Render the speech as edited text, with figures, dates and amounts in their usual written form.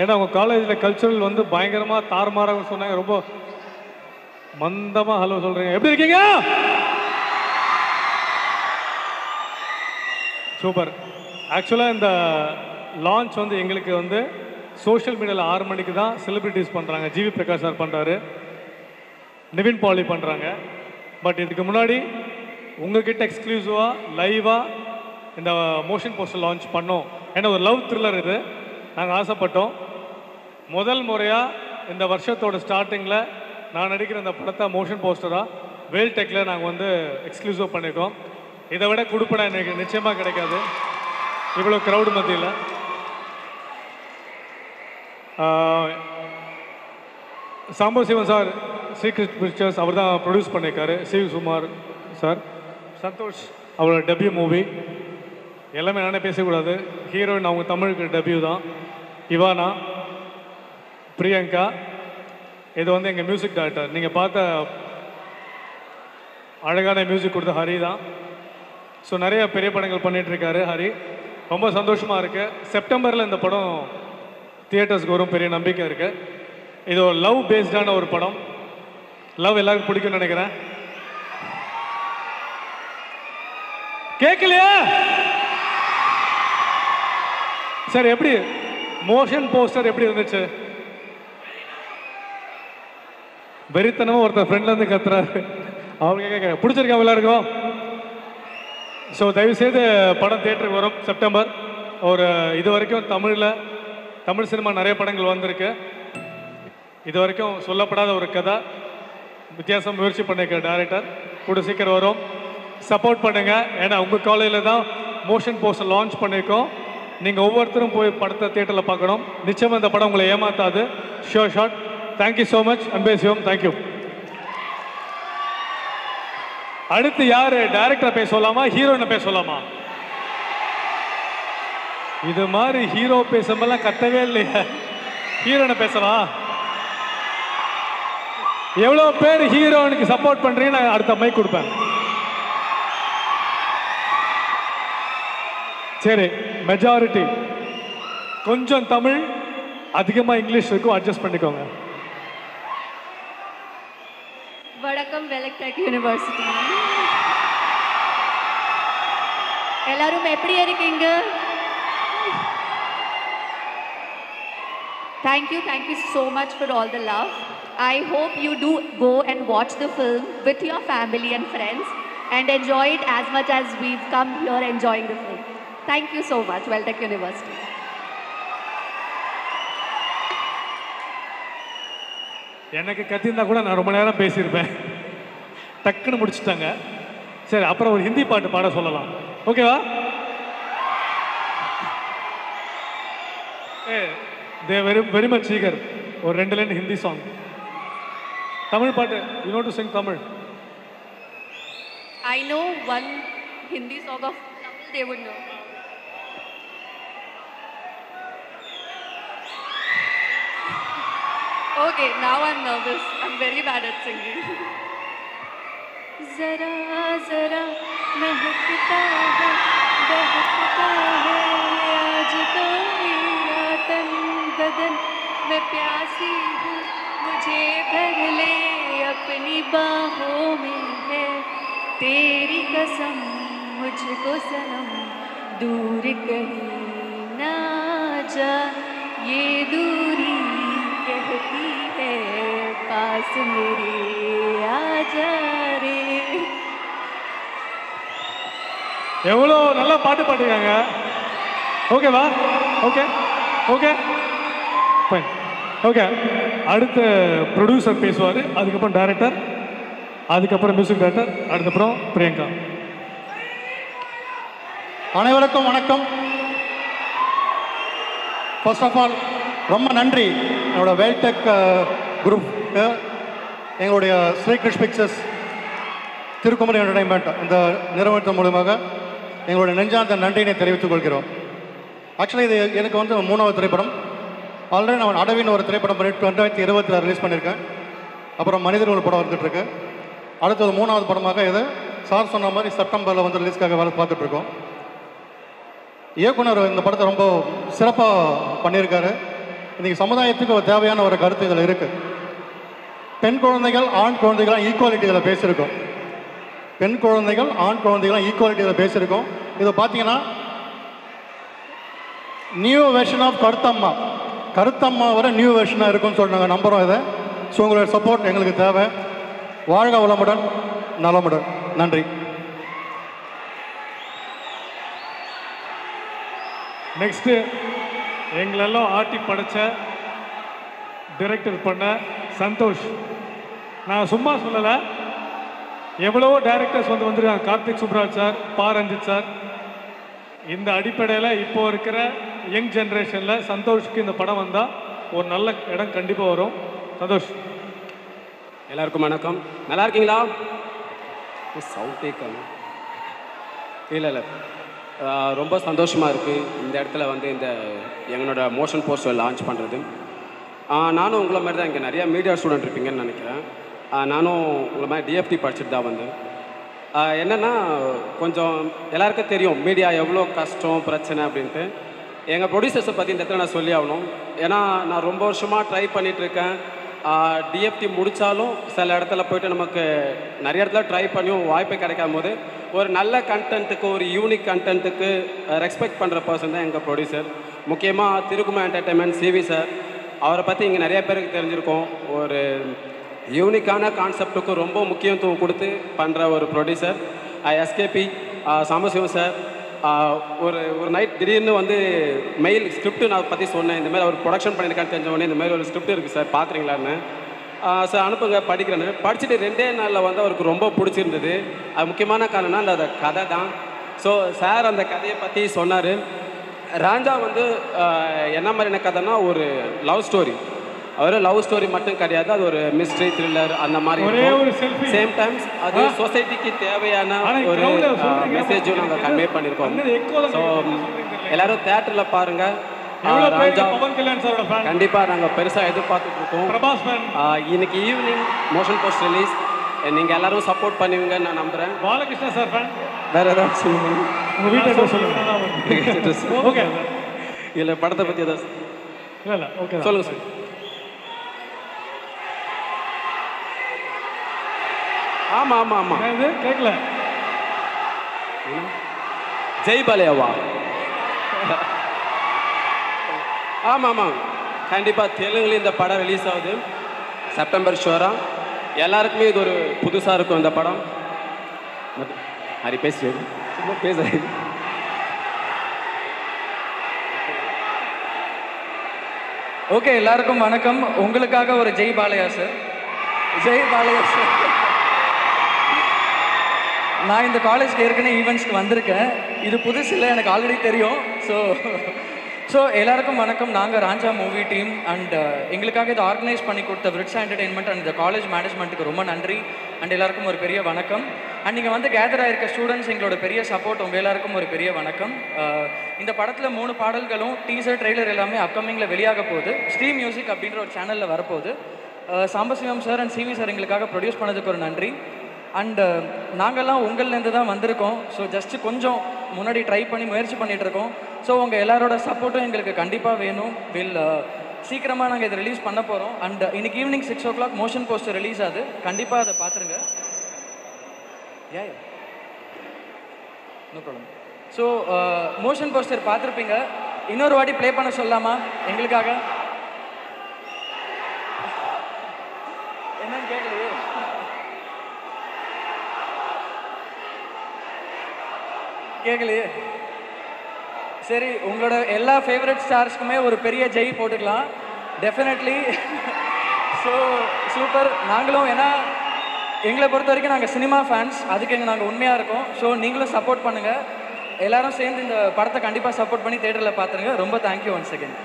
ஏன்னா உங்கள் காலேஜில் கல்ச்சுரல் வந்து பயங்கரமாக தாறுமாறாக சொன்னாங்க. ரொம்ப மந்தமாக ஹலோ சொல்கிறீங்க. எப்படி இருக்கீங்க? சூப்பர். ஆக்சுவலாக இந்த லான்ச் வந்து எங்களுக்கு வந்து சோஷியல் மீடியாவில் 6 மணிக்கு தான் செலிப்ரிட்டிஸ் பண்ணுறாங்க. ஜிவி பிரகாஷ் சார் பண்ணுறாரு, நிவின் பாலி பண்ணுறாங்க. பட் இதுக்கு முன்னாடி உங்ககிட்ட எக்ஸ்க்ளூசிவாக லைவாக இந்த மோஷன் போஸ்டர் லான்ச் பண்ணோம். ஏன்னா ஒரு லவ் த்ரில்லர் இது, நாங்கள் ஆசைப்பட்டோம். முதல் முறையாக இந்த வருஷத்தோட ஸ்டார்டிங்கில் நான் நடிக்கிற இந்த படத்தை மோஷன் போஸ்டராக வேல்டெக்கில் நாங்கள் வந்து எக்ஸ்க்ளூசிவ் பண்ணியிருக்கோம். இதை விட கொடுப்படம் எனக்கு நிச்சயமாக கிடைக்காது இவ்வளோ க்ரௌடு மத்தியில். சாம்பவ் சிவன் சார் சீக்ரெட் பிக்சர்ஸ் அவர் தான் ப்ரொடியூஸ் பண்ணியிருக்காரு. சிவகுமார் சார், சந்தோஷ் அவரோட டெபியூ மூவி. எல்லாமே நானே பேசக்கூடாது. ஹீரோயின் அவங்க தமிழுக்கு டெபியூ தான். இவானா, பிரியங்கா, இது வந்து எங்கள் மியூசிக் டைரக்டர். நீங்கள் பார்த்த அழகான மியூசிக் கொடுத்த ஹரி தான். ஸோ நிறைய பெரிய படங்கள் பண்ணிகிட்ருக்காரு ஹரி. ரொம்ப சந்தோஷமாக இருக்குது. செப்டம்பரில் இந்த படம் தியேட்டர்ஸ்க்கு வரும், பெரிய நம்பிக்கை இருக்குது. இது ஒரு லவ் பேஸ்டான ஒரு படம். லவ் எல்லாருக்கும் பிடிக்கும்னு நினைக்கிறேன். கேட்கலையா? சார் எப்படி மோஷன் போஸ்டர் எப்படி இருந்துச்சு? வெறித்தனமாக ஒருத்தர் ஃப்ரெண்ட்லேருந்து கத்துறாரு. அவங்க கேட்க பிடிச்சிருக்கா எல்லாருக்கும்? ஸோ தயவுசெய்து படம் தியேட்டருக்கு வரும் செப்டம்பர். ஒரு இது வரைக்கும் தமிழ் சினிமா நிறைய படங்கள் வந்திருக்கு. இது வரைக்கும் சொல்லப்படாத ஒரு கதை, வித்தியாசம் முயற்சி பண்ணியிருக்க டைரக்டர் கூட சீக்கிரம் வரும். சப்போர்ட் பண்ணுங்கள். ஏன்னா உங்கள் காலேஜில் தான் மோஷன் போஸ்டர் லான்ச் பண்ணியிருக்கோம். நீங்கள் ஒவ்வொருத்தரும் போய் படத்தை தியேட்டரில் பார்க்கணும். நிச்சயமாக இந்த படம் உங்களை ஏமாத்தாது. Sure shot. Thank you so much. Anbe Sivam. Thank you. அடுத்து யார்? டைரக்டரை பேச சொல்லலாமா, ஹீரோயினை பேச சொல்லலாமா? இது மாதிரி ஹீரோ பேசும்போதெல்லாம் கத்தவே இல்லையா? ஹீரோயினை பேசலாம். எவ்வளோ பேர் ஹீரோயினுக்கு சப்போர்ட் பண்ணுறீங்க? நான் அடுத்த மைக் கொடுப்பேன். சரி, மெஜாரிட்டி கொஞ்சம் தமிழ், அதிகமாக இங்கிலீஷ் இருக்கும், அட்ஜஸ்ட் பண்ணிக்கோங்க. வணக்கம், வேல்டெக் யூனிவர்சிட்டி. எல்லாரும் எப்படி இருக்கீங்க? Thank you so much for all the love. I hope you do go and watch the film with your family and friends and enjoy it as much as we've come here enjoying the film. Thank you so much, Veltech University. எனக்கு கத்திருந்தா கூட நான் ரொம்ப நேரம் பேசியிருப்பேன். டக்குன்னு முடிச்சுட்டாங்க. சரி, அப்புறம் ஒரு ஹிந்தி பாட்டு பாட சொல்லலாம். ஓகேவா? They very much eager. ஒரு 2 லைன் ஹிந்தி சாங். தமிழ் பாட்டு. You know to Singh Tamil? I know one Hindi song of Tamil they would know. Okay, now I'm nervous. I'm very bad at singing. Zara zara महकता है बहकता है आज तो मेरा तन बदन मैं प्यासी हूँ मुझे भर ले अपनी बाहों में है तेरी कसम मुझको सनम दूर कहीं ना जा ये दूरी कहती है पास मेरे आजा रे. எவ்வளோ நல்லா பாட்டு பாட்டுருக்காங்க. ஓகேவா? Okay okay fine. ஓகே, அடுத்த ப்ரொடியூசர் பேசுவார், அதுக்கப்புறம் டைரக்டர், அதுக்கப்புறம் மியூசிக் டைரக்டர், அதுக்கப்புறம் பிரியங்கா. அனைவருக்கும் வணக்கம். ஃபர்ஸ்ட் ஆஃப் ஆல் ரொம்ப நன்றி என்னோட வேல்டெக் குரூப், எங்களுடைய ஸ்ரீகிருஷ் பிக்சர்ஸ், திருக்குமரி என்டர்டைன்மெண்ட் இந்த நிறுவனத்தின் மூலமாக எங்களுடைய நெஞ்சார்ந்த நன்றியினை தெரிவித்துக் கொள்கிறோம். ஆக்சுவலி இது எனக்கு வந்து 3வது திரைப்படம். ஆல்ரெடி நான் அடவின்னு ஒரு திரைப்படம் பண்ணி 2020 ரிலீஸ் பண்ணியிருக்கேன். அப்புறம் மனிதர் ஒரு படம் வந்துட்டுருக்கு. அடுத்தது 3வது படமாக இது சார் சொன்ன மாதிரி செப்டம்பரில் வந்து ரிலீஸ்க்காக வேலை பார்த்துட்ருக்கோம். இயக்குனர் இந்த படத்தை ரொம்ப சிறப்பாக பண்ணியிருக்காரு. இன்றைக்கி சமுதாயத்துக்கு ஒரு தேவையான ஒரு கருத்து இதில் இருக்குது. பெண் குழந்தைகள் ஆண் குழந்தைகளாம் ஈக்குவாலிட்டி இதில் பேசியிருக்கோம். பெண் குழந்தைகள் ஆண் குழந்தைகளாம் ஈக்குவாலிட்டி இதில் பேசியிருக்கோம். இதை பார்த்தீங்கன்னா நியூ வெர்ஷன் ஆஃப் கருத்தம்மா வர நியூ வெர்ஷனாக இருக்கும்னு சொல்லி நாங்கள் நம்புகிறோம் இதை. ஸோ உங்களோட சப்போர்ட் எங்களுக்கு தேவை. வாழ்க வளமுடன், நலமுடன். நன்றி. நெக்ஸ்ட்டு எங்களெல்லாம் ஆட்டி படைச்ச டைரக்டர் பண்ண சந்தோஷ். நான் சும்மா சொல்லலை, எவ்வளவோ டைரக்டர்ஸ் வந்துருக்காங்க. கார்த்திக் சுப்ராஜ் சார், பா ரஞ்சித் சார். இந்த அடிப்படையில் இப்போ இருக்கிற யங் ஜென்ரேஷனில் சந்தோஷ்க்கு இந்த படம் வந்தால் ஒரு நல்ல இடம் கண்டிப்பாக வரும். சந்தோஷ். எல்லாருக்கும் வணக்கம். நல்லா இருக்கீங்களா? சவுண்டே இல்லை ரொம்ப சந்தோஷமாக இருக்குது இந்த இடத்துல வந்து இந்த எங்களோட மோஷன் போஸ்டர் லான்ச் பண்ணுறது. நானும் உங்களை மாதிரி தான், இங்கே நிறையா மீடியா ஸ்டூடெண்ட் இருப்பீங்கன்னு நினைக்கிறேன். நானும் உங்களை மாதிரி டிஎஃப்டி படிச்சுட்டு தான் வந்தேன். என்னென்னா கொஞ்சம் எல்லாருக்கும் தெரியும் மீடியா எவ்வளோ கஷ்டம் பிரச்சனை அப்படின்ட்டு. எங்கள் ப்ரொடியூசர்ஸை பற்றி இந்த இடத்துல நான் சொல்லி ஆகணும். ஏன்னா நான் ரொம்ப வருஷமாக ட்ரை பண்ணிகிட்ருக்கேன். டிஎஃப்டி முடித்தாலும் சில இடத்துல போய்ட்டு நமக்கு நிறைய இடத்துல ட்ரை பண்ணியும் வாய்ப்பு கிடைக்காம போது ஒரு நல்ல கண்டென்ட்டுக்கு, ஒரு யூனிக் கண்டென்ட்டுக்கு ரெஸ்பெக்ட் பண்ணுற பர்சன் தான் எங்கள் ப்ரொடியூசர். முக்கியமாக திருக்குமர் என்டர்டைன்மெண்ட் சிவி சார். அவரை பற்றி இங்கே நிறைய பேருக்கு தெரிஞ்சிருக்கோம். ஒரு யூனிக்கான கான்செப்டுக்கு ரொம்ப முக்கியத்துவம் கொடுத்து பண்ணுற ஒரு ப்ரொடியூசர். SKB Sambasivam sir. ஒரு நைட் திடீர்னு வந்து மெயில் ஸ்கிரிப்ட் நான் பற்றி சொன்னேன். இந்தமாதிரி அவர் ப்ரொடக்ஷன் பண்ணியிருக்கான்னு தெரிஞ்சவொடனே இந்த மாதிரி ஒரு ஸ்கிரிப்ட் இருக்குது சார், பார்க்குறீங்களான்னு. சார் அனுப்புங்க, படிக்கிறேன்னு. படிச்சுட்டு 2 நாளில் வந்து அவருக்கு ரொம்ப பிடிச்சிருந்தது. அது முக்கியமான காரணம்னா அந்த கதை தான். ஸோ சார் அந்த கதையை பற்றி சொன்னார். ராஞ்சா வந்து என்ன மாதிரியான கதைன்னா ஒரு லவ் ஸ்டோரி. அவர் லவ் ஸ்டோரி மட்டும் கிடையாது, அது ஒரு மிஸ்ட்ரி த்ரில்லர் அந்த மாதிரி. சேம் டைம்ஸ் அது சொசைட்டிக்கு தேவையான ஒரு மெசேஜும் நாங்கள் கன்வே பண்ணியிருக்கோம். ஸோ எல்லாரும் தேட்டரில் பாருங்கள். கண்டிப்பாக நாங்கள் பெருசாக எதிர்பார்த்துட்டு இருக்கோம். இன்னைக்கு ஈவினிங் மோஷன் போஸ்ட் ரிலீஸ். நீங்கள் எல்லாரும் சப்போர்ட் பண்ணுவீங்கன்னு நான் நம்புகிறேன். Balakrishna sir fan. வேறு ஏதாவது சொல்லுங்கள். உங்கள் வீட்டில் சொல்லுங்கள். ஓகே. இல்லை படத்தை பற்றி ஏதாவது இல்லை ஓகே சொல்லுங்கள் சார். ஆமாம் ஆமாம் ஆமாம் இது கேட்கல. ஜெய் பாலையாவா? ஆமாம் ஆமாம் கண்டிப்பாக தெலுங்குல இந்த படம் ரிலீஸ் ஆகுது செப்டம்பர் ஷுவராக. எல்லாருக்குமே இது ஒரு புதுசாக இருக்கும் இந்த படம். ஹரி பேசுறது பேசுறது. ஓகே, எல்லாருக்கும் வணக்கம். உங்களுக்காக ஒரு ஜெய் பாலையா சார். ஜெய் பாலையா சார். நான் இந்த காலேஜ்க்கு ஏற்கனவே ஈவெண்ட்ஸ்க்கு வந்திருக்கேன். இது புதுசு இல்லை, எனக்கு ஆல்ரெடி தெரியும். ஸோ எல்லாருக்கும் வணக்கம். நாங்கள் ராஞ்சா மூவி டீம் அண்ட் எங்களுக்காக இதை ஆர்கனைஸ் பண்ணி கொடுத்த விரிட்ஸா என்டர்டெயின்மெண்ட் அண்ட் இந்த காலேஜ் மேனேஜ்மெண்ட்டுக்கு ரொம்ப நன்றி. அண்ட் எல்லாருக்கும் ஒரு பெரிய வணக்கம். அண்ட் நீங்கள் வந்து கேதர் ஆகிருக்க ஸ்டூடெண்ட்ஸ் எங்களோட பெரிய சப்போர்ட். உங்கள் எல்லாருக்கும் ஒரு பெரிய வணக்கம். இந்த படத்தில் 3 பாடல்களும் டீசர் ட்ரெய்லர் எல்லாமே அப்கமிங்கில் வெளியாக போகுது. ஸ்ட்ரீம் மியூசிக் அப்படின்ற ஒரு சேனலில் வரப்போகுது. Sambasivam sir and CV sir எங்களுக்காக ப்ரொடியூஸ் பண்ணதுக்கு ஒரு நன்றி. அண்டு நாங்கள்லாம் உங்கள்லேருந்து தான் வந்திருக்கோம். ஸோ ஜஸ்ட்டு கொஞ்சம் முன்னாடி ட்ரை பண்ணி முயற்சி பண்ணிகிட்ருக்கோம். ஸோ உங்கள் எல்லாரோட சப்போர்ட்டும் எங்களுக்கு கண்டிப்பாக வேணும். சீக்கிரமாக நாங்கள் இதை ரிலீஸ் பண்ண போகிறோம். அண்ட் இன்னைக்கு evening 6 o'clock motion poster release ஆகுது. கண்டிப்பாக அதை பார்த்துருங்க. No problem. So motion poster பார்த்துருப்பீங்க. இன்னொரு வாட்டி ப்ளே பண்ண சொல்லலாமா எங்களுக்காக? என்னன்னு கேட்கலையே. கேட்கலையே. சரி, உங்களோட எல்லா ஃபேவரட் ஸ்டார்ஸ்க்குமே ஒரு பெரிய ஜெய் போட்டுக்கலாம். டெஃபினெட்லி. So super. நாங்களும் ஏன்னா எங்களை பொறுத்த வரைக்கும் நாங்கள் சினிமா ஃபேன்ஸ், அதுக்கு நாங்கள் உண்மையாக இருக்கோம். ஸோ நீங்களும் சப்போர்ட் பண்ணுங்கள். எல்லாரும் சேர்ந்து இந்த படத்தை கண்டிப்பாக சப்போர்ட் பண்ணி தேட்டரில் பார்த்துருங்க. ரொம்ப தேங்க்யூ ஒன்ஸ் அகேன்.